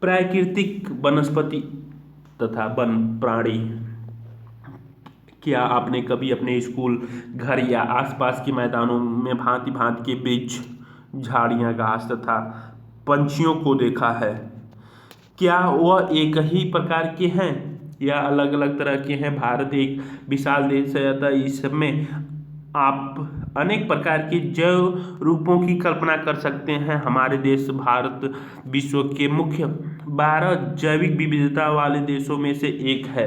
प्राकृतिक वनस्पति तथा वन प्राणी। क्या आपने कभी अपने स्कूल, घर या आसपास के मैदानों में भांति भांति के वृक्ष, झाड़ियाँ, घास तथा पंछियों को देखा है? क्या वह एक ही प्रकार के हैं या अलग अलग तरह के हैं? भारत एक विशाल देश है, अतः इसमें आप अनेक प्रकार के जैव रूपों की कल्पना कर सकते हैं। हमारे देश भारत विश्व के मुख्य 12 जैविक विविधता वाले देशों में से एक है।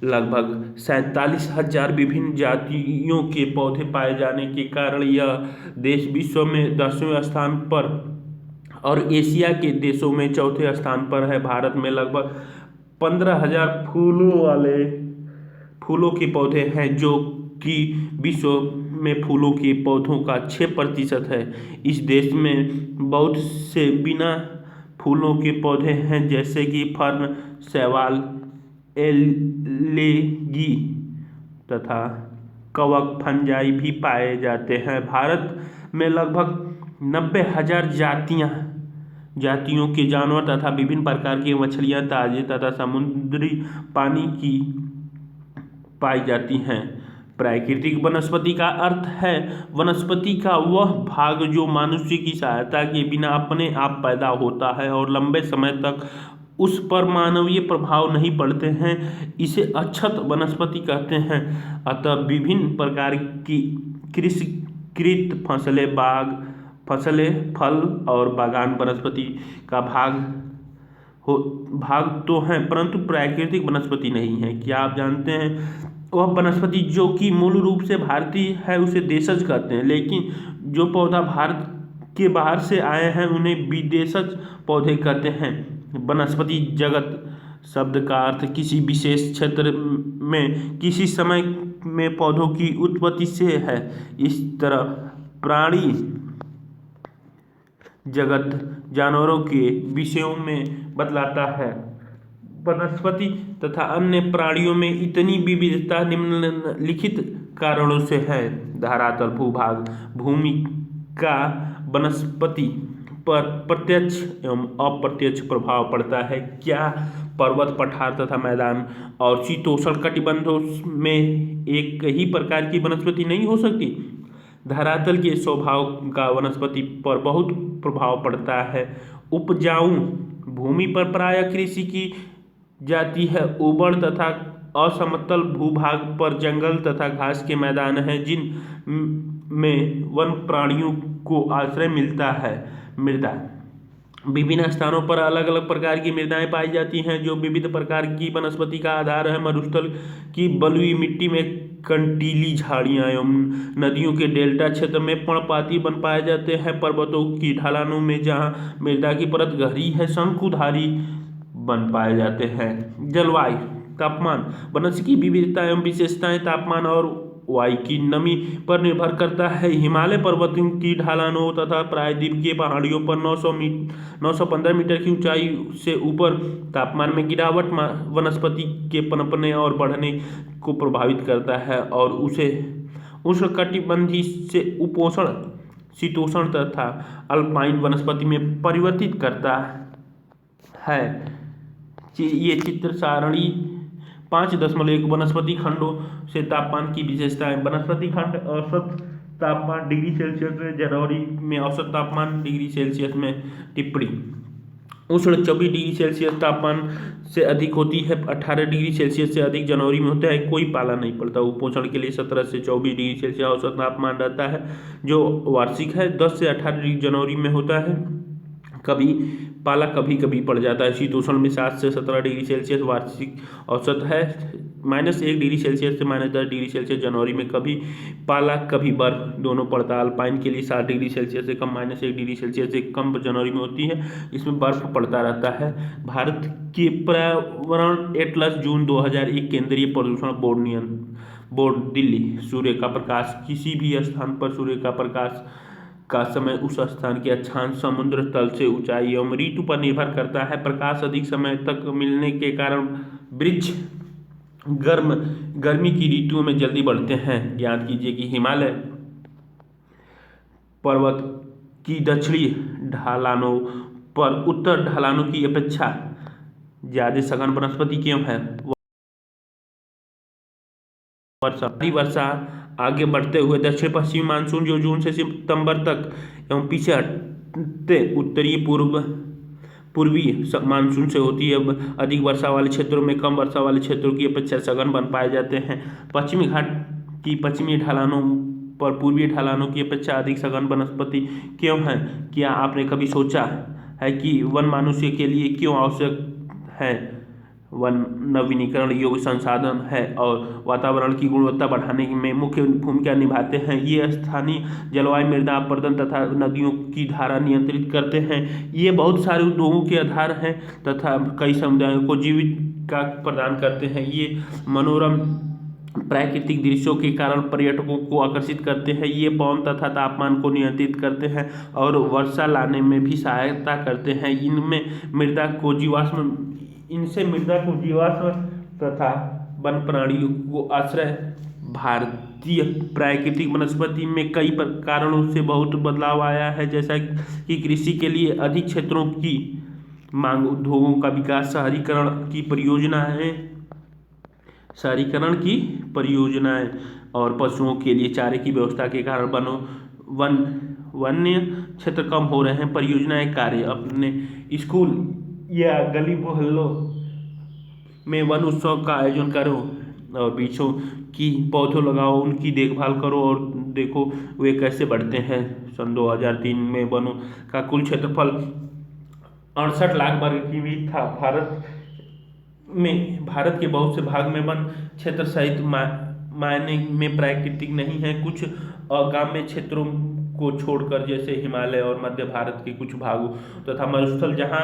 लगभग 47,000 विभिन्न जातियों के पौधे पाए जाने के कारण यह देश विश्व में 10वें स्थान पर और एशिया के देशों में चौथे स्थान पर है। भारत में लगभग 15,000 फूलों के पौधे हैं, जो कि विश्व में फूलों के पौधों का 6% है। इस देश में बहुत से बिना फूलों के पौधे हैं, जैसे कि फर्न, शैवाल, एलेगी तथा कवक, फंजाई भी पाए जाते हैं। भारत में लगभग 90,000 जातियों के जानवर तथा विभिन्न प्रकार की मछलियाँ ताजे तथा समुद्री पानी की पाई जाती हैं। प्राकृतिक वनस्पति का अर्थ है वनस्पति का वह भाग जो मनुष्य की सहायता के बिना अपने आप पैदा होता है और लंबे समय तक उस पर मानवीय प्रभाव नहीं पड़ते हैं। इसे अक्षत वनस्पति कहते हैं। अतः विभिन्न प्रकार की कृषिकृत फसलें, फल और बागान वनस्पति का भाग तो हैं, परंतु प्राकृतिक वनस्पति नहीं है। क्या आप जानते हैं वह वनस्पति जो कि मूल रूप से भारतीय है उसे देशज कहते हैं, लेकिन जो पौधा भारत के बाहर से आए हैं उन्हें विदेशज पौधे कहते हैं। वनस्पति जगत शब्द का अर्थ किसी विशेष क्षेत्र में किसी समय में पौधों की उत्पत्ति से है। इस तरह प्राणी जगत जानवरों के विषयों में बतलाता है। वनस्पति तथा अन्य प्राणियों में इतनी विविधता निम्नलिखित कारणों से है। धरातल, भूभाग, भूमि का वनस्पति पर प्रत्यक्ष एवं अप्रत्यक्ष प्रभाव पड़ता है। क्या पर्वत, पठार तथा मैदान और शीतोष्ण कटिबंधों में एक ही प्रकार की वनस्पति नहीं हो सकती? धरातल के स्वभाव का वनस्पति पर बहुत प्रभाव पड़ता है। उपजाऊ भूमि पर प्रायः कृषि की जाती है। उबड़ तथा असमतल भूभाग पर जंगल तथा घास के मैदान हैं, जिन में वन प्राणियों को आश्रय मिलता है। मृदा, विभिन्न स्थानों पर अलग अलग प्रकार की मृदाएं पाई जाती हैं, जो विविध प्रकार की वनस्पति का आधार है। मरुस्थल की बलुई मिट्टी में कंटीली झाड़ियां एवं नदियों के डेल्टा क्षेत्र में पर्णपाती वन पाए जाते हैं। पर्वतों की ढलानों में जहां मृदा की परत गहरी है, शंकुधारी वन पाए जाते हैं। जलवायु, तापमान, वनस्पति की विविधता एवं विशेषताएं तापमान और वायु की नमी पर निर्भर करता है। हिमालय पर्वतों की ढलानों तथा प्रायद्वीप के पहाड़ियों पर 915 मीटर की ऊंचाई से ऊपर तापमान में गिरावट वनस्पति के पनपने और बढ़ने को प्रभावित करता है और उसे उष्णकटिबंधीय से उपोष्ण, शीतोष्ण तथा अल्पाइन वनस्पति में परिवर्तित करता है। ये चित्र सारणी 5.1 वनस्पति खंडों से तापमान की विशेषताएं। वनस्पति खंड औसत तापमान डिग्री सेल्सियस में, जनवरी में औसत तापमान डिग्री सेल्सियस में। टिप्पणी, उष्ण 24 डिग्री सेल्सियस तापमान से अधिक होती है, 18 डिग्री सेल्सियस से अधिक जनवरी में होता है, कोई पाला नहीं पड़ता। उपोषण के लिए 17 से 24 डिग्री सेल्सियस औसत तापमान रहता है, जो वार्षिक है। 10 से 18 डिग्री जनवरी में होता है, कभी पाला कभी कभी पड़ जाता है। शीतोष्ण में 7 से 17 डिग्री सेल्सियस वार्षिक औसत है। -1 डिग्री सेल्सियस से -10 डिग्री सेल्सियस जनवरी में कभी पाला कभी बर्फ दोनों पड़ता है। अल्पाइन के लिए 7 डिग्री सेल्सियस से कम, -1 डिग्री सेल्सियस से कम जनवरी में होती है, इसमें बर्फ पड़ता रहता है। भारत के पर्यावरण एटलस जून 2001 केंद्रीय प्रदूषण बोर्ड दिल्ली। सूर्य का प्रकाश, किसी भी स्थान पर सूर्य का प्रकाश का समय उस स्थान के अक्षांश, समुद्र तल से ऊंचाई एवं ऋतु पर निर्भर करता है। प्रकाश अधिक समय तक मिलने के कारण वृक्ष गर्मी की ऋतुओं में जल्दी बढ़ते हैं। याद कीजिए कि हिमालय पर्वत की दक्षिणी ढलानों पर उत्तर ढलानों की अपेक्षा ज्यादा सघन वनस्पति क्यों है? वर्षा आगे बढ़ते हुए दक्षिण पश्चिमी मानसून जो जून से सितंबर तक एवं पीछे हटते उत्तरी पूर्वी मानसून से होती है। अधिक वर्षा वाले क्षेत्रों में कम वर्षा वाले क्षेत्रों की अपेक्षा सघन वन पाए जाते हैं। पश्चिमी घाट की पश्चिमी ढलानों पर पूर्वी ढलानों की अपेक्षा अधिक सघन वनस्पति क्यों है? क्या आपने कभी सोचा है कि वन मनुष्य के लिए क्यों आवश्यक है? वन नवीनीकरण योग्य संसाधन है और वातावरण की गुणवत्ता बढ़ाने में मुख्य भूमिका निभाते हैं। ये स्थानीय जलवायु, मृदा अपरदन तथा नदियों की धारा नियंत्रित करते हैं। ये बहुत सारे उद्योगों के आधार हैं तथा कई समुदायों को जीविका प्रदान करते हैं। ये मनोरम प्राकृतिक दृश्यों के कारण पर्यटकों को आकर्षित करते हैं। ये पवन तथा तापमान को नियंत्रित करते हैं और वर्षा लाने में भी सहायता करते हैं। इनसे मृदा को जीवाश्म तथा वन प्राणियों को आश्रय। भारतीय प्राकृतिक वनस्पति में कई कारणों से बहुत बदलाव आया है, जैसा कि कृषि के लिए अधिक क्षेत्रों की मांग, उद्योगों का विकास, शहरीकरण की परियोजनाएं और पशुओं के लिए चारे की व्यवस्था के कारण वन्य क्षेत्र कम हो रहे हैं। परियोजनाएं कार्य अपने स्कूल या गली मोहल्लों में वन उत्सव का आयोजन करो और वृक्षों की पौधों लगाओ, उनकी देखभाल करो और देखो वे कैसे बढ़ते हैं। सन 2003 में वनों का कुल क्षेत्रफल 68 लाख वर्ग किमी था। भारत के बहुत से भाग में वन क्षेत्र सहित मायने में प्राकृतिक नहीं है। कुछ अगाम्य क्षेत्रों को छोड़कर, जैसे हिमालय और मध्य भारत के कुछ भागों तथा मरुस्थल जहाँ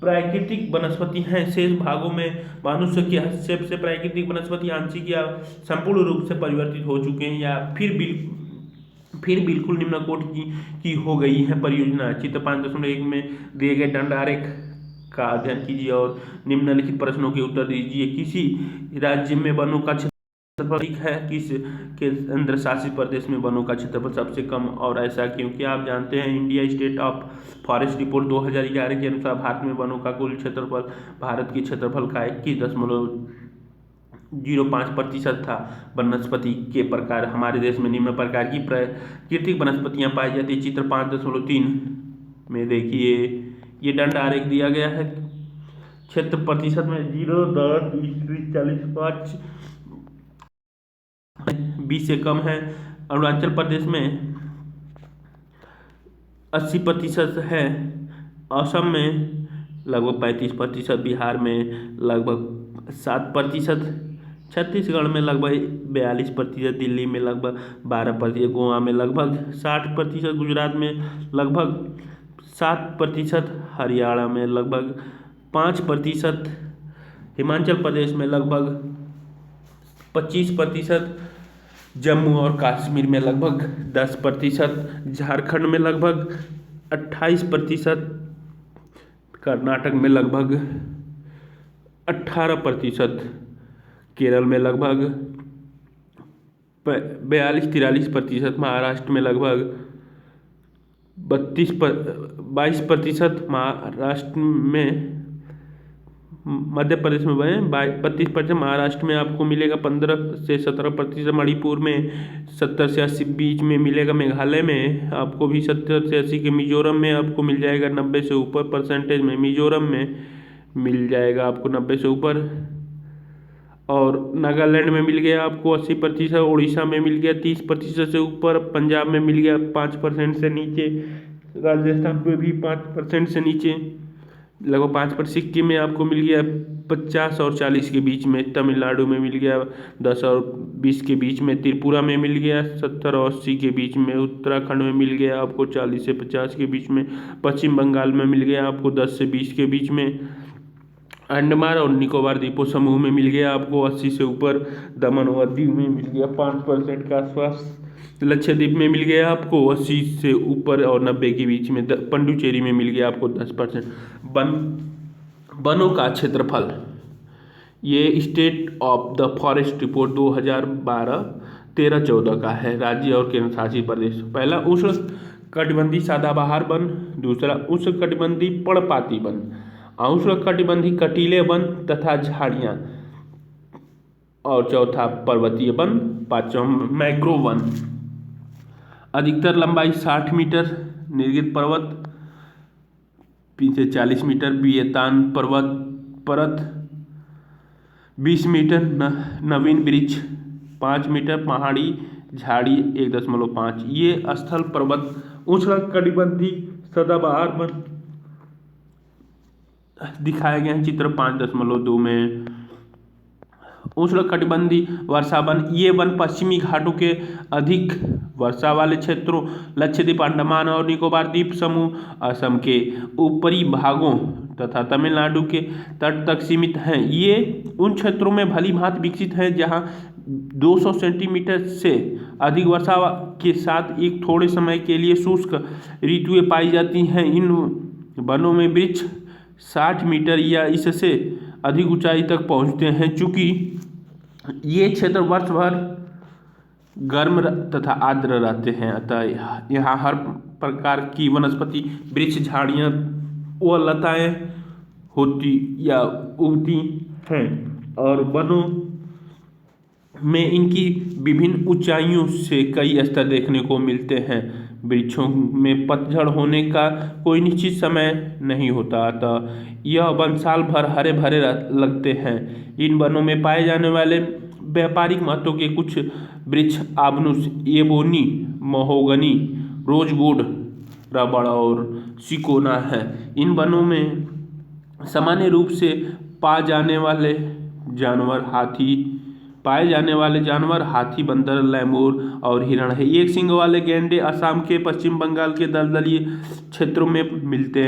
प्राकृतिक वनस्पति हैं, शेष भागों में मनुष्य के हस्तक्षेप से प्राकृतिक वनस्पति आंशिक या संपूर्ण रूप से परिवर्तित हो चुके हैं या फिर बिल्कुल निम्न कोटि की हो गई है। परियोजना चित्र 5.1 में दिए गए दंड आरेख का अध्ययन कीजिए और निम्नलिखित प्रश्नों के उत्तर दीजिए। किसी राज्य में वनों का क्षेत्रफल अधिक है, किस केंद्र शासित प्रदेश में वनों का क्षेत्रफल सबसे कम और ऐसा क्यों? क्या आप जानते हैं India state of forest report 2011 के अनुसार भारत में वनों का कुल क्षेत्रफल भारत के क्षेत्रफल का 21.05% था। वनस्पति के प्रकार हमारे देश में निम्न प्रकार की प्राकृतिक वनस्पतियां पाई जाती है। चित्र 5.3 में देखिए ये दंड आरेख दिया गया है। क्षेत्र प्रतिशत में 0.2045 20 से कम है। अरुणाचल प्रदेश में 80% है, असम में लगभग 35%, बिहार में लगभग 7%, छत्तीसगढ़ में लगभग 42%, दिल्ली में लगभग 12%, गोवा में लगभग 60%, गुजरात में लगभग 7%, हरियाणा में लगभग 5%, हिमाचल प्रदेश में लगभग 25%, जम्मू और कश्मीर में लगभग 10%, झारखंड में लगभग 28%, कर्नाटक में लगभग 18%, केरल में लगभग 42-43%, महाराष्ट्र में लगभग 22%, महाराष्ट्र में मध्य प्रदेश में 32%, महाराष्ट्र में आपको मिलेगा 15 से 17%, मणिपुर में 70 से 80 बीच में मिलेगा, मेघालय में आपको भी 70 से 80 के, मिजोरम में आपको मिल जाएगा 90 से ऊपर परसेंटेज में, मिजोरम में मिल जाएगा आपको 90 से ऊपर, और नागालैंड में मिल गया आपको 80%, उड़ीसा में मिल गया 30% से ऊपर, पंजाब में मिल गया 5% से नीचे, राजस्थान में भी 5% से नीचे, लगभग 5%, सिक्किम में आपको मिल गया 50 और 40 के बीच में, तमिलनाडु में मिल गया 10 और 20 के बीच में, त्रिपुरा में मिल गया 70 और 80 के बीच में, उत्तराखंड में मिल गया आपको 40 से 50 के बीच में, पश्चिम बंगाल में मिल गया आपको 10 से 20 के बीच में, अंडमान और निकोबार द्वीपों समूह में मिल गया आपको 80 से ऊपर, दमन और दीव में मिल गया 5% के आसपास, लक्षद्वीप में मिल गया आपको 80 से ऊपर और 90 के बीच में, पुडुचेरी में मिल गया आपको 10%। वनों का क्षेत्रफल ये state of the forest report 2012-13-14 का है। राज्य और केंद्र शासित प्रदेश, पहला उष्ण कटिबंधीय सदाबहार वन, दूसरा उष्णकटिबंधीय पर्णपाती वन, उष्णकटिबंधीय कटीले वन तथा झाड़ियाँ, और चौथा पर्वतीय वन, पांचवा मैंग्रोव वन। अधिकतर लंबाई 60 मीटर, निर्गित पर्वत पीछे 40 मीटर, बियतान पर्वत परत 20 मीटर, नवीन वृक्ष 5 मीटर, पहाड़ी झाड़ी 1.5। ये स्थल पर्वत उष्णकटिबंधीय सदाबहार वन दिखाए गए हैं चित्र 5.2 में। उष्णकटिबंधीय वर्षा वन, ये वन पश्चिमी घाटों के अधिक वर्षा वाले क्षेत्रों, लक्षद्वीप, अंडमान और निकोबार द्वीप समूह, असम के ऊपरी भागों तथा तमिलनाडु के तट तक सीमित हैं। ये उन क्षेत्रों में भली भांति विकसित हैं जहां 200 सेंटीमीटर से अधिक वर्षा के साथ एक थोड़े समय के लिए शुष्क ऋतुएं पाई जाती हैं। इन वनों में वृक्ष 60 मीटर या इससे अधिक ऊंचाई तक पहुंचते हैं। चूंकि ये क्षेत्र वर्ष भर गर्म तथा आर्द्र रहते हैं, अतः यहाँ हर प्रकार की वनस्पति, वृक्ष, झाड़ियाँ व लताएं होती या उगती हैं और वनों में इनकी विभिन्न ऊंचाइयों से कई स्तर देखने को मिलते हैं। वृक्षों में पतझड़ होने का कोई निश्चित समय नहीं होता, अतः यह वन साल भर हरे भरे लगते हैं। इन वनों में पाए जाने वाले व्यापारिक महत्व के कुछ वृक्ष आबनूस, एबोनी, महोगनी, रोजवुड, रबड़ और सिकोना है। इन वनों में सामान्य रूप से पाए जाने वाले जानवर हाथी, बंदर, लैमूर और हिरण है। एक सींग वाले गैंडे असम के पश्चिम बंगाल के दलदली क्षेत्रों में मिलते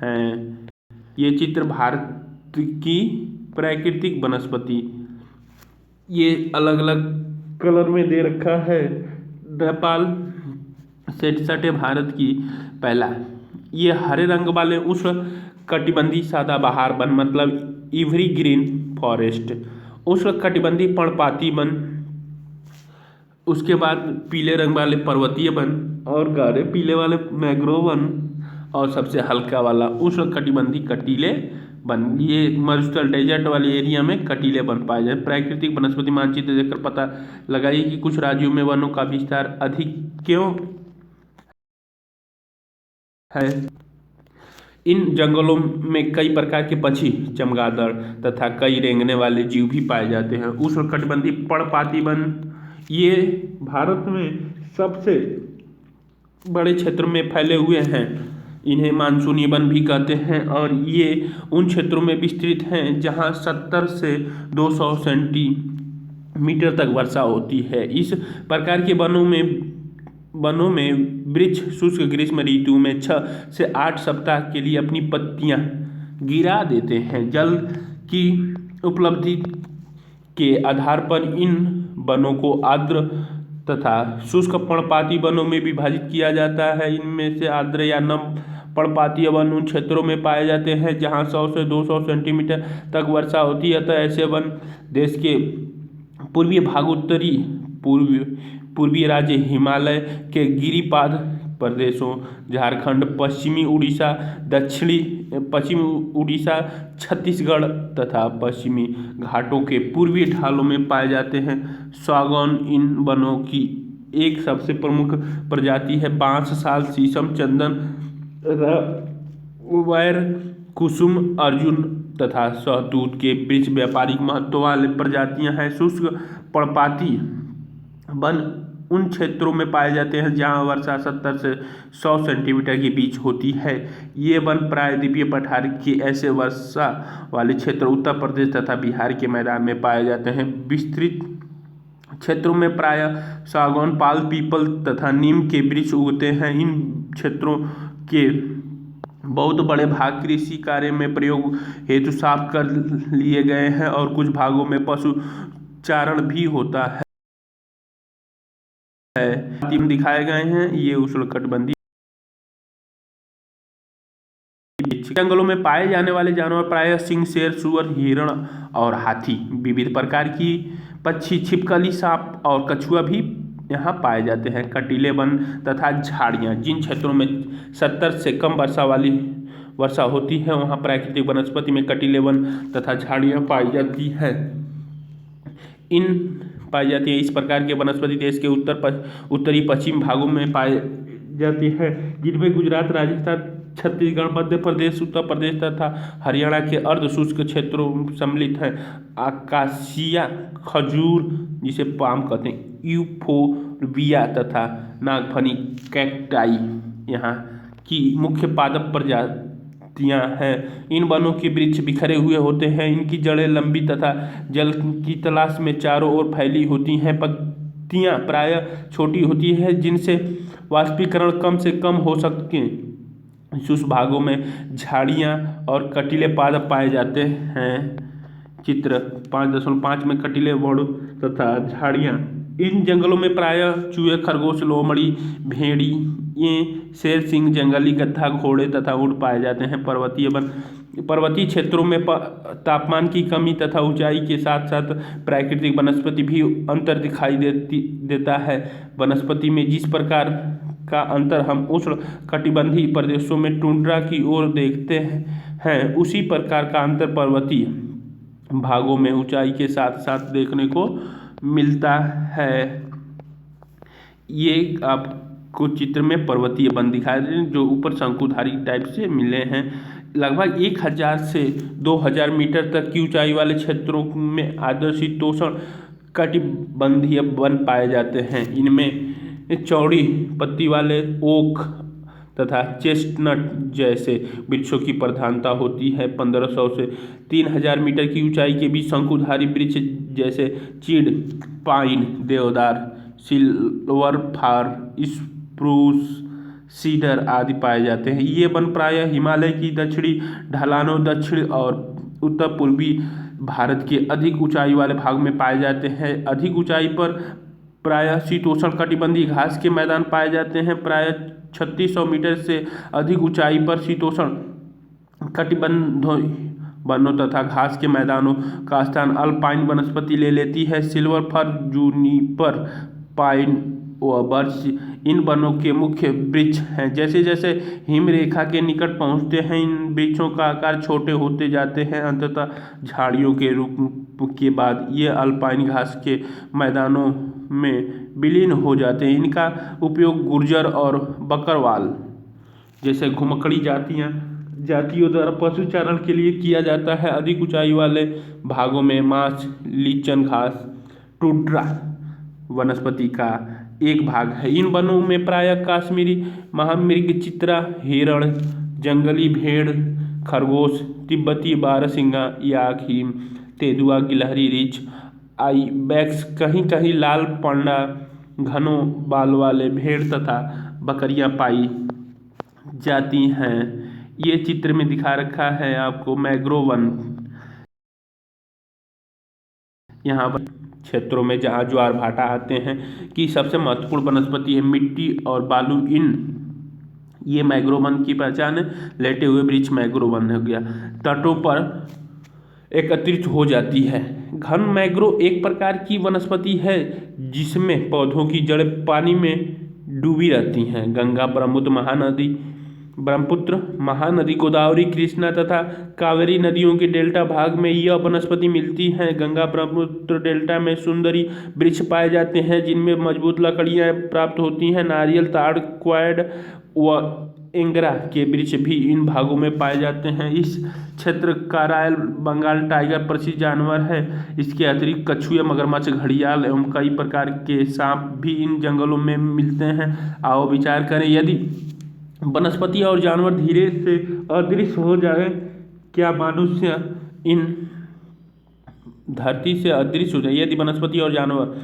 हैं। ये चित्र भारत की प्राकृतिक वनस्पति, ये अलग अलग कलर में दे रखा है। नेपाल से सटे भारत की पहला, ये हरे रंग वाले उष्णकटिबंधीय सदाबहार वन मतलब एवरग्रीन फॉरेस्ट, उष्णकटिबंधीय पर्णपाती वन, उसके बाद पीले रंग वाले पर्वतीय वन और गाढ़े पीले वाले मैंग्रोव वन, और सबसे हल्का वाला उष्णकटिबंधीय कटीले वन। ये मरुस्थल डेजर्ट वाले एरिया में कटीले वन पाए जाते। प्राकृतिक वनस्पति मानचित्र देखकर पता लगाइए कि कुछ राज्यों में वनों का विस्तार अधिक क्यों है। इन जंगलों में कई प्रकार के पक्षी, चमगादड़ तथा कई रेंगने वाले जीव भी पाए जाते हैं। उष्णकटिबंधीय पर्णपाती वन, ये भारत में सबसे बड़े क्षेत्र में फैले हुए हैं। इन्हें मानसूनी वन भी कहते हैं और ये उन क्षेत्रों में विस्तृत हैं जहां 70 से 200 सेंटीमीटर तक वर्षा होती है। इस प्रकार के वनों में वृक्ष शुष्क ग्रीष्म ऋतु में 6 से 8 सप्ताह के लिए अपनी पत्तियां गिरा देते हैं। जल की उपलब्धि के आधार पर इन वनों को आर्द्र तथा शुष्क पर्णपाती वनों में विभाजित किया जाता है। इनमें से आर्द्र या नम पर्णपाती वन उन क्षेत्रों में पाए जाते हैं जहां 100 से 200 सेंटीमीटर तक वर्षा होती है। तो ऐसे वन देश के पूर्वी भाग, उत्तरी पूर्वी राज्य, हिमालय के गिरिपाद प्रदेशों, झारखंड, पश्चिमी उड़ीसा, छत्तीसगढ़ तथा पश्चिमी घाटों के पूर्वी ढालों में पाए जाते हैं। सागौन इन वनों की एक सबसे प्रमुख प्रजाति है। बांस, साल, शीशम, चंदन, वैर, कुसुम, अर्जुन तथा शहतूत के वृक्ष व्यापारिक महत्व वाले प्रजातियां हैं। शुष्क पर्णपाती वन उन क्षेत्रों में पाए जाते हैं जहां वर्षा 70 से 100 सेंटीमीटर के बीच होती है। ये वन प्रायद्वीपीय पठार के ऐसे वर्षा वाले क्षेत्र उत्तर प्रदेश तथा बिहार के मैदान में पाए जाते हैं। विस्तृत क्षेत्रों में प्रायः सागौन, पाल, पीपल तथा नीम के वृक्ष उगते हैं। इन क्षेत्रों के बहुत बड़े भाग कृषि कार्य में प्रयोग हेतु साफ कर लिए गए हैं और कुछ भागों में पशु चारण भी होता है। दिखाए गए हैं ये उष्णकटिबंधीय जंगलों में पाए जाने वाले जानवर प्रायः सिंह, शेर, सुअर, हिरण और हाथी, विविध प्रकार की पक्षी, छिपकली, सांप और कछुआ भी यहाँ पाए जाते हैं। कटीले वन तथा झाड़ियाँ, जिन क्षेत्रों में 70 से कम वर्षा होती है वहाँ प्राकृतिक वनस्पति में कटीले वन तथा झाड़ियाँ पाई जाती है। पाई जाती है। इस प्रकार के वनस्पति देश के उत्तरी पश्चिम भागों में पाई जाती है, जिनमें गुजरात, राजस्थान, छत्तीसगढ़, मध्य प्रदेश, उत्तर प्रदेश तथा हरियाणा के अर्ध शुष्क क्षेत्रों सम्मिलित हैं। आकाशिया खजूर, जिसे पाम कहते हैं, यूफोर्बिया तथा नागफनी कैक्टाई यहाँ की मुख्य पादप प्रजातियाँ हैं। इन वनों के वृक्ष बिखरे हुए होते हैं। इनकी जड़ें लंबी तथा जल की तलाश में चारों ओर फैली होती हैं। पत्तियाँ प्रायः छोटी होती हैं, जिनसे वाष्पीकरण कम से कम हो सके। शुष्क भागों में झाड़ियाँ और कटीले पादप पाए जाते हैं। चित्र 5.5 में कटीले वनों तथा झाड़ियाँ। इन जंगलों में प्रायः चूहे, खरगोश, लोमड़ी, भेड़िए, शेर, सिंह, जंगली गधा, घोड़े तथा ऊँट पाए जाते हैं। पर्वतीय क्षेत्रों में तापमान की कमी तथा ऊंचाई के साथ साथ प्राकृतिक वनस्पति भी अंतर दिखाई देता है। वनस्पति में जिस प्रकार का अंतर हम उष्ण कटिबंधीय प्रदेशों में टुंड्रा की ओर देखते हैं, उसी प्रकार का अंतर पर्वतीय भागों में ऊंचाई के साथ साथ देखने को मिलता है। ये आपको चित्र में पर्वतीय वन दिखाई दे रहे हैं, जो ऊपर शंकुधारी टाइप से मिले हैं। लगभग 1000 से 2000 मीटर तक की ऊंचाई वाले क्षेत्रों में आर्द्रशीतोष्ण कटिबंधीय वन पाए जाते हैं। इनमें चौड़ी पत्ती वाले ओक तथा चेस्टनट जैसे वृक्षों की प्रधानता होती है। 1500 से 3000 मीटर की ऊंचाई के बीच शंकुधारी वृक्ष जैसे चीड़, पाइन, देवदार, सिल्वर फार, स्प्रूस, सीडर आदि पाए जाते हैं। ये वन प्रायः हिमालय की दक्षिणी ढलानों, दक्षिण और उत्तर पूर्वी भारत के अधिक ऊंचाई वाले भाग में पाए जाते हैं। अधिक ऊंचाई पर प्रायः शीतोष्ण कटिबंधीय घास के मैदान पाए जाते हैं। प्रायः 3600 मीटर से अधिक ऊंचाई पर शीतोष्ण कटिबंधीय वनों तथा घास के मैदानों का स्थान अल्पाइन वनस्पति ले लेती है। सिल्वर फर, जूनिपर, पाइन व बर्च इन वनों के मुख्य वृक्ष हैं। जैसे जैसे हिम रेखा के निकट पहुंचते हैं, इन वृक्षों का आकार छोटे होते जाते हैं। अंततः झाड़ियों के रूप के बाद ये अल्पाइन घास के मैदानों में विलीन हो जाते हैं। इनका उपयोग गुर्जर और बकरवाल जैसे घुमक्कड़ी जातियों द्वारा पशुचारण के लिए किया जाता है। अधिक ऊंचाई वाले भागों में मांस, लीचन घास, टुंड्रा वनस्पति का एक भाग है। इन वनों में प्रायः काश्मीरी महामृग, चित्रा, हिरण, जंगली भेड़, खरगोश, तिब्बती बारहसिंगा, याक, हिम, तेंदुआ, गिलहरी, रीछ, आइबैक्स, कहीं कहीं लाल पांडा, घनों बाल वाले भेड़ तथा बकरियां पाई जाती हैं। ये चित्र में दिखा रखा है आपको मैंग्रोव वन। यहाँ पर क्षेत्रों में जहाँ ज्वार भाटा आते हैं कि सबसे महत्वपूर्ण वनस्पति है मिट्टी और बालू। ये मैंग्रोव वन की पहचान है। लेटे हुए वृक्ष मैंग्रोव वन हो गया। तटों पर एकत्रित हो जाती है। घन मैंग्रोव एक प्रकार की वनस्पति है जिसमें पौधों की जड़ें पानी में डूबी रहती हैं। गंगा, ब्रह्मपुत्र महानदी, गोदावरी, कृष्णा तथा कावेरी नदियों के डेल्टा भाग में यह वनस्पति मिलती है। गंगा ब्रह्मपुत्र डेल्टा में सुंदरी वृक्ष पाए जाते हैं, जिनमें मजबूत लकड़ियां प्राप्त होती हैं। नारियल, ताड़, क्वाड व एंगरा के वृक्ष भी इन भागों में पाए जाते हैं। इस क्षेत्र का रॉयल बंगाल टाइगर प्रसिद्ध जानवर है। इसके अतिरिक्त कछुए, मगरमच्छ, घड़ियाल एवं कई प्रकार के सांप भी इन जंगलों में मिलते हैं। आओ विचार करें, यदि वनस्पति और जानवर धीरे से अदृश्य हो जाए, क्या मनुष्य इन धरती से अदृश्य हो जाए, यदि वनस्पति और जानवर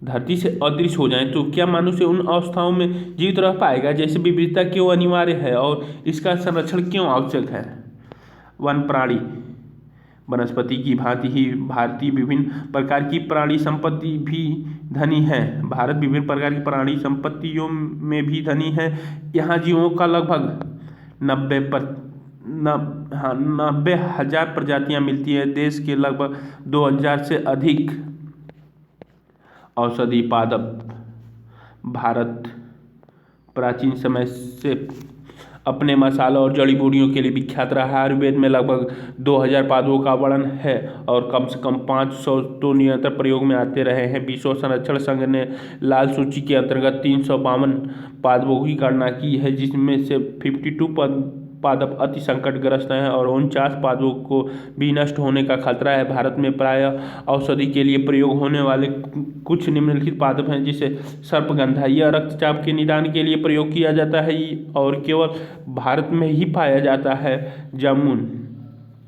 धरती से अदृश्य हो जाएं, तो क्या मनुष्य उन अवस्थाओं में जीवित रह पाएगा? जैसे विविधता क्यों अनिवार्य है और इसका संरक्षण क्यों आवश्यक है? वन प्राणी वनस्पति की भांति ही भारतीय विभिन्न प्रकार की प्राणी संपत्ति भी धनी है। भारत विभिन्न प्रकार की प्राणी संपत्तियों में भी धनी है। यहाँ जीवों का लगभग 90,000 प्रजातियाँ मिलती है। देश के लगभग 2000 से अधिक औषधि पादप भारत प्राचीन समय से अपने मसालों और जड़ी बूटियों के लिए विख्यात रहा है। आयुर्वेद में लगभग 2000 पादपों का वर्णन है और कम से कम 500 तो निरंतर प्रयोग में आते रहे हैं। विश्व संरक्षण संघ ने लाल सूची के अंतर्गत 352 पादपों की गणना की है, जिसमें से 52 पादप अति संकटग्रस्त हैं और 49 पादपों को भी नष्ट होने का खतरा है। भारत में प्रायः औषधि के लिए प्रयोग होने वाले कुछ निम्नलिखित पादप हैं, जिसे सर्पगंधा, यह रक्तचाप के निदान के लिए प्रयोग किया जाता है और केवल भारत में ही पाया जाता है। जामुन,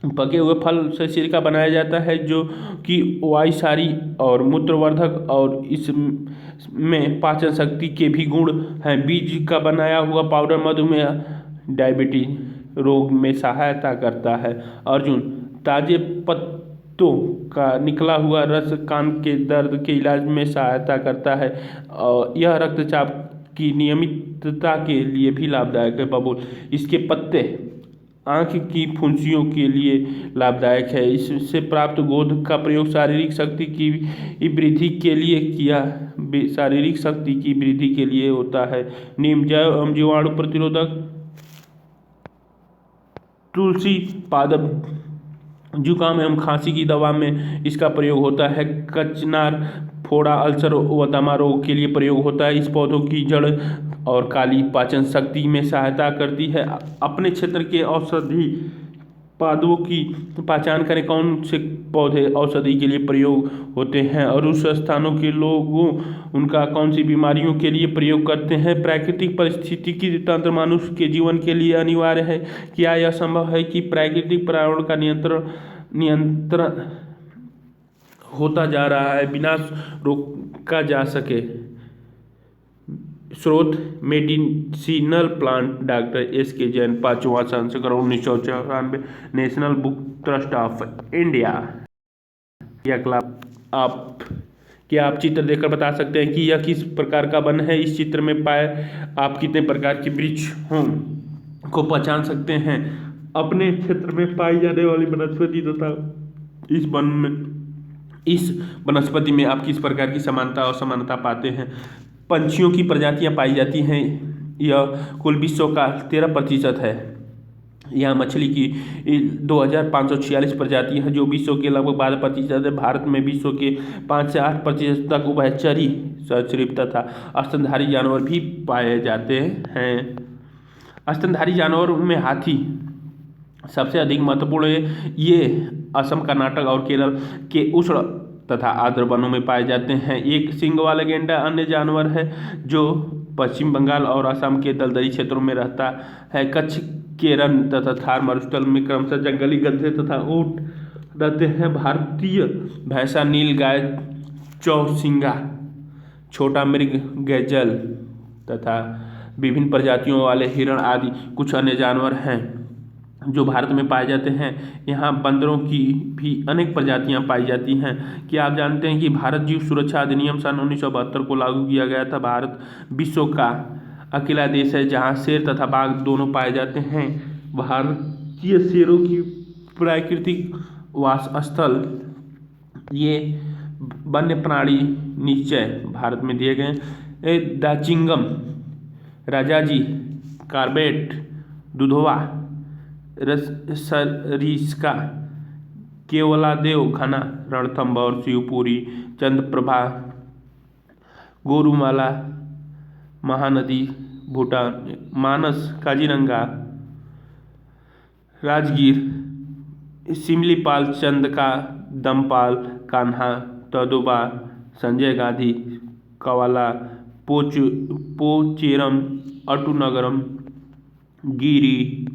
पके हुए फल से सिरका बनाया जाता है जो कि वायुसारी और मूत्रवर्धक और इसमें पाचन शक्ति के भी गुण हैं। बीज का बनाया हुआ पाउडर मधुमेह, डायबिटीज रोग में सहायता करता है। अर्जुन, ताजे पत्तों का निकला हुआ रस कान के दर्द के इलाज में सहायता करता है और यह रक्तचाप की नियमितता के लिए भी लाभदायक है। बबूल, इसके पत्ते आँख की फुंसियों के लिए लाभदायक है। इससे प्राप्त गोंद का प्रयोग शारीरिक शक्ति की वृद्धि के लिए होता है। नीम, जैव एवं जीवाणु प्रतिरोधक। तुलसी पादप जुकाम एवं खांसी की दवा में इसका प्रयोग होता है। कचनार फोड़ा, अल्सर व दमा रोग के लिए प्रयोग होता है। इस पौधों की जड़ और काली पाचन शक्ति में सहायता करती है। अपने क्षेत्र के औषधि पादपों की पहचान करें। कौन से पौधे औषधि के लिए प्रयोग होते हैं और उस स्थानों के लोगों उनका कौन सी बीमारियों के लिए प्रयोग करते हैं। प्राकृतिक पारिस्थितिकी तंत्र मनुष्य के जीवन के लिए अनिवार्य है। क्या यह संभव है कि प्राकृतिक पर्यावरण का नियंत्रण होता जा रहा है, विनाश रोका जा सके। स्रोत medicinal plant, doctor S K. Jain, 5वां संस्करण, 1994, national book trust of India. क्या आप चित्र देखकर बता सकते हैं कि यह किस प्रकार का वन है। इस चित्र में पाए आप कितने प्रकार के वृक्षों को पहचान सकते हैं। अपने क्षेत्र में पाई जाने वाली वनस्पति तथा इस वनस्पति में आप किस प्रकार की समानता और समानता पाते हैं। पंछियों की प्रजातियां पाई जाती हैं, यह कुल विश्व का 13% है। यहाँ मछली की 2546 प्रजातियां हैं जो विश्व के लगभग 12% है। भारत में विश्व के 5 से 8% तक उभयचरी, सरीसृप तथा स्तनधारी जानवर भी पाए जाते हैं। स्तनधारी जानवरों में हाथी सबसे अधिक महत्वपूर्ण है। ये असम, कर्नाटक और केरल के उष्ण तथा आर्द्र वनों में पाए जाते हैं। एक सींग वाला गैंडा अन्य जानवर है जो पश्चिम बंगाल और असम के दलदली क्षेत्रों में रहता है। कच्छ, केरन तथा थार मरुस्थल में क्रमशः जंगली गधे तथा ऊंट रहते हैं। भारतीय भैंसा, नील गाय, चौसिंगा, छोटा मृग, गैजल तथा विभिन्न प्रजातियों वाले हिरण आदि कुछ अन्य जानवर हैं जो भारत में पाए जाते हैं। यहाँ बंदरों की भी अनेक प्रजातियाँ पाई जाती हैं। क्या आप जानते हैं कि भारत जीव सुरक्षा अधिनियम सन 1972 को लागू किया गया था। भारत विश्व का अकेला देश है जहाँ शेर तथा बाघ दोनों पाए जाते हैं। भारतीय शेरों की प्राकृतिक वास स्थल, ये वन्य प्राणी निश्चय भारत में दिए गए। दाचिंगम, राजाजी, कार्बेट, दुधवा, सरिस्का, केवलादेव, घना, रणथंभौर, शिवपुरी, चंद्रप्रभा, गोरुमाला, महानदी, भूटान, मानस, काजीरंगा, राजगीर, सिमलीपाल, चंदका, दमपाल, कान्हा, तदोबा, संजय गांधी, कवाला, पोचेरम, अटूनगरम, गिरी,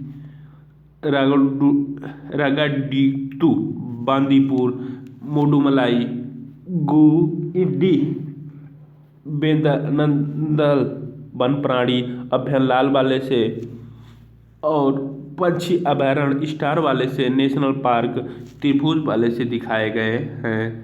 रागाडिक्टू, बांदीपुर, मोडुमलाई, गुइडी, बेंदानंदल वन प्राणी अभयारण्य लाल वाले से और पंछी अभयारण्य स्टार वाले से, नेशनल पार्क त्रिभुज वाले से दिखाए गए हैं।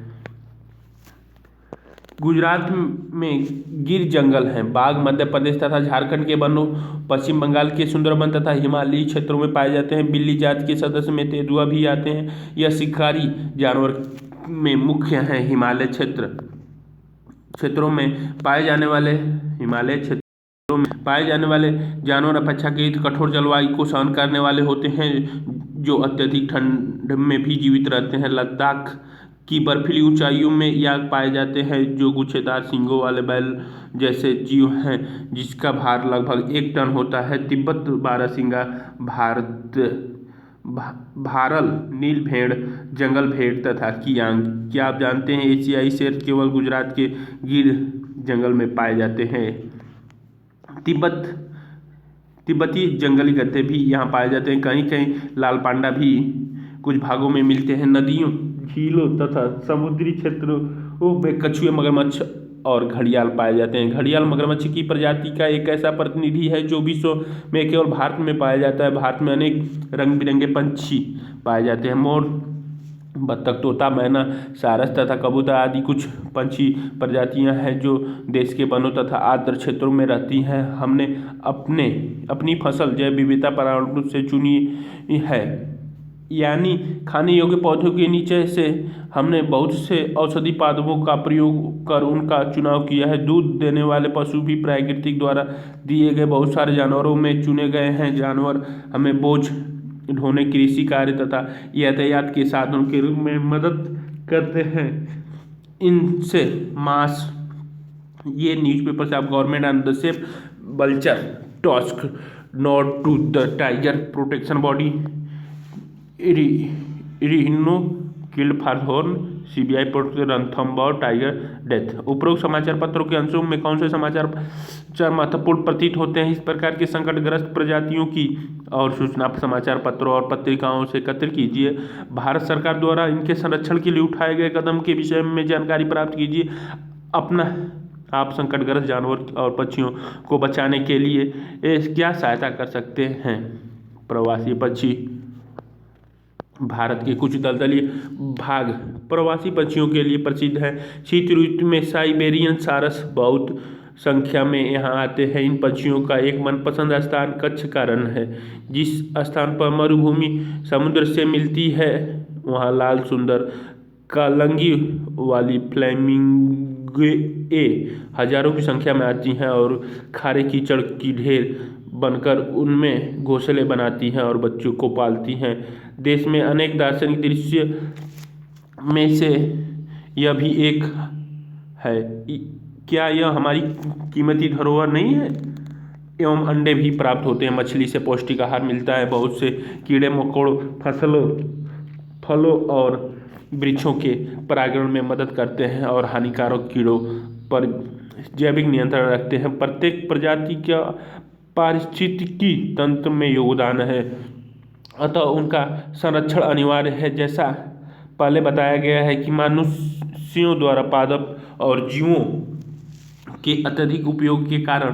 गुजरात में गिर जंगल हैं। बाघ मध्य प्रदेश तथा झारखंड के वनों, पश्चिम बंगाल के सुंदरबन तथा हिमालयी क्षेत्रों में पाए जाते हैं। बिल्ली जाति के सदस्य में तेंदुआ भी आते हैं। यह शिकारी जानवर में मुख्य हैं। हिमालय क्षेत्रों में पाए जाने वाले हिमालय क्षेत्रों में पाए जाने वाले जानवर अपेक्षाकृत कठोर जलवायु को सहन करने वाले होते हैं, जो अत्यधिक ठंड में भी जीवित रहते हैं। लद्दाख की बर्फीली ऊंचाइयों में याक पाए जाते हैं, जो गुच्छेदार सींगों वाले बैल जैसे जीव हैं, जिसका भार लगभग 1 टन होता है। तिब्बत बारहसिंगा, भारल नील भेड़, जंगल भेड़ तथा कियांग। क्या आप जानते हैं एशियाई शेर केवल गुजरात के गिर जंगल में पाए जाते हैं। तिब्बती जंगली गधे भी यहाँ पाए जाते हैं। कहीं कहीं लाल पांडा भी कुछ भागों में मिलते हैं। नदियों, झीलों तथा समुद्री क्षेत्रों में कछुए, मगरमच्छ और घड़ियाल पाए जाते हैं। घड़ियाल मगरमच्छ की प्रजाति का एक ऐसा प्रतिनिधि है जो विश्व में केवल भारत में पाया जाता है। भारत में अनेक रंग बिरंगे पंछी पाए जाते हैं। मोर, बत्तख, तोता, मैना, सारस तथा कबूतर आदि कुछ पंछी प्रजातियां हैं जो देश के वनों तथा आर्द्र क्षेत्रों में रहती हैं। हमने अपनी फसल जैव विविधता पर्यावरण रूप से चुनी है, यानी खाने योग्य पौधों के नीचे से हमने बहुत से औषधि पादपों का प्रयोग कर उनका चुनाव किया है। दूध देने वाले पशु भी प्रकृति द्वारा दिए गए बहुत सारे जानवरों में चुने गए हैं। जानवर हमें बोझ ढोने, कृषि कार्य तथा यातायात के साधनों के रूप में मदद करते हैं। इनसे मांस, ये न्यूज़पेपर से आप government and the safe vulture task note to the tiger protection body rhino killed for horn, CBI protect Ranthambore tiger death. उपरोक्त समाचार पत्रों के अंशों में कौन से समाचार महत्वपूर्ण प्रतीत होते हैं। इस प्रकार के संकटग्रस्त प्रजातियों की और सूचना समाचार पत्रों और पत्रिकाओं से एकत्र कीजिए। भारत सरकार द्वारा इनके संरक्षण के लिए उठाए गए कदम के विषय में जानकारी प्राप्त कीजिए। आप संकटग्रस्त जानवर और पक्षियों को बचाने के लिए क्या सहायता कर सकते हैं। प्रवासी पक्षी, भारत के कुछ दलदली भाग प्रवासी पक्षियों के लिए प्रसिद्ध है। शीत ऋतु में साइबेरियन सारस बहुत संख्या में यहाँ आते हैं। इन पक्षियों का एक मनपसंद स्थान कच्छ का रण है। जिस स्थान पर मरुभूमि समुद्र से मिलती है वहाँ लाल सुंदर कालंगी वाली फ्लेमिंगोए हजारों की संख्या में आती हैं और खारे कीचड़ की ढेर बनकर उनमें घोंसले बनाती हैं और बच्चों को पालती हैं। देश में अनेक दार्शनिक दृश्य में से यह भी एक है। क्या यह हमारी कीमती धरोहर नहीं है। एवं अंडे भी प्राप्त होते हैं। मछली से पौष्टिक आहार मिलता है। बहुत से कीड़े मकोड़ों, फलों और वृक्षों के परागण में मदद करते हैं और हानिकारक कीड़ों पर जैविक नियंत्रण रखते हैं। प्रत्येक प्रजाति का पारिस्थितिकी तंत्र में योगदान है, अतः उनका संरक्षण अनिवार्य है। जैसा पहले बताया गया है कि मनुष्यों द्वारा पादप और जीवों के अत्यधिक उपयोग के कारण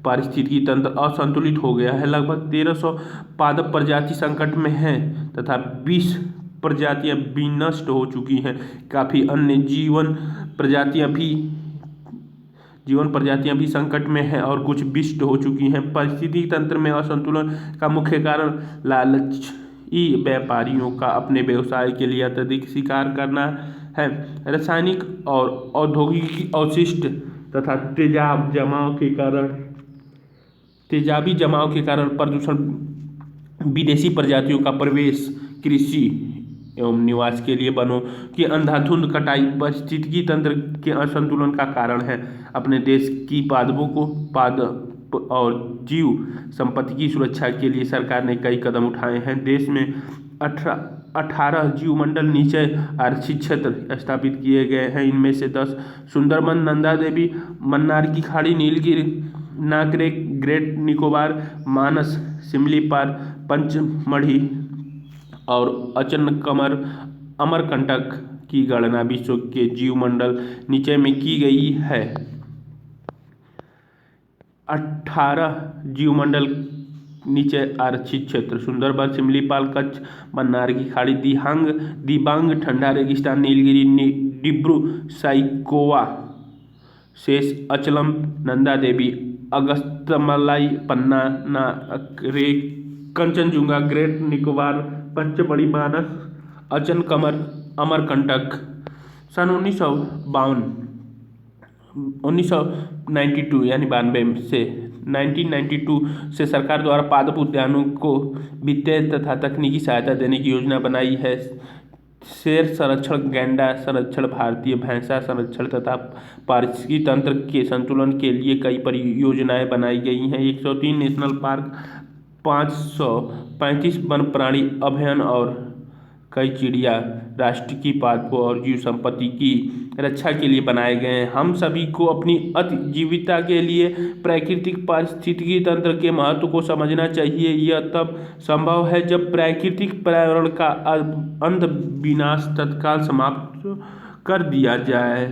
पारिस्थितिकी तंत्र असंतुलित हो गया है। लगभग 1300 पादप प्रजाति संकट में हैं तथा 20 प्रजातियां विनष्ट हो चुकी हैं। काफ़ी अन्य जीवन प्रजातियां भी संकट में हैं और कुछ विष्ट हो चुकी हैं। पारिस्थितिकी तंत्र में असंतुलन का मुख्य कारण लालची व्यापारियों का अपने व्यवसाय के लिए अत्यधिक शिकार करना है। रासायनिक और औद्योगिक अवशिष्ट तथा तेजाबी जमाव के कारण प्रदूषण, विदेशी प्रजातियों का प्रवेश, कृषि एवं निवास के लिए वनों की अंधाधुंध कटाई पारिस्थितिकी तंत्र के असंतुलन का कारण है। अपने देश की पादप और जीव संपत्ति की सुरक्षा के लिए सरकार ने कई कदम उठाए हैं। देश में 18 जीवमंडल नीचे आरक्षित क्षेत्र स्थापित किए गए हैं। इनमें से 10 सुंदरबन, नंदा देवी, मन्नार की खाड़ी, नीलगिरी, नागरेक, ग्रेट निकोबार, मानस, सिमलीपाल, पंचमढ़ी और अचनकमर अमरकंटक की गणना विश्व के जीवमंडल नीचे में की गई है। 18 जीवमंडल नीचे आरक्षित क्षेत्र: सुंदरबन, सिमलीपाल, कच्छ, मन्नार की खाड़ी, दिबांग ठंडा रेगिस्तान, नीलगिरी, डिब्रू साइखोवा, शेष अचलम, नंदा देवी, अगस्त्यमलाई, पन्ना, नागरेक, कंचनजुंगा, ग्रेट निकोबार, पंचमढ़ी, मानस, अचनकमर, अमरकंटक। सन 1952 1992 यानी 92 से 1992 से सरकार द्वारा पादप उद्यानों को वित्तीय तथा तकनीकी सहायता देने की योजना बनाई है। शेर संरक्षण, गैंडा संरक्षण, भारतीय भैंसा संरक्षण तथा पारिस्थितिकी तंत्र के संतुलन के लिए कई परियोजनाएं बनाई गई हैं। 103 नेशनल पार्क, 535 वन प्राणी अभयारण्य और कई चिड़िया राष्ट्रीय पार्कों और जीव संपत्ति की रक्षा के लिए बनाए गए हैं। हम सभी को अपनी आजीविका के लिए प्राकृतिक पारिस्थितिकी तंत्र के महत्व को समझना चाहिए। यह तब संभव है जब प्राकृतिक पर्यावरण का अंत विनाश तत्काल समाप्त कर दिया जाए।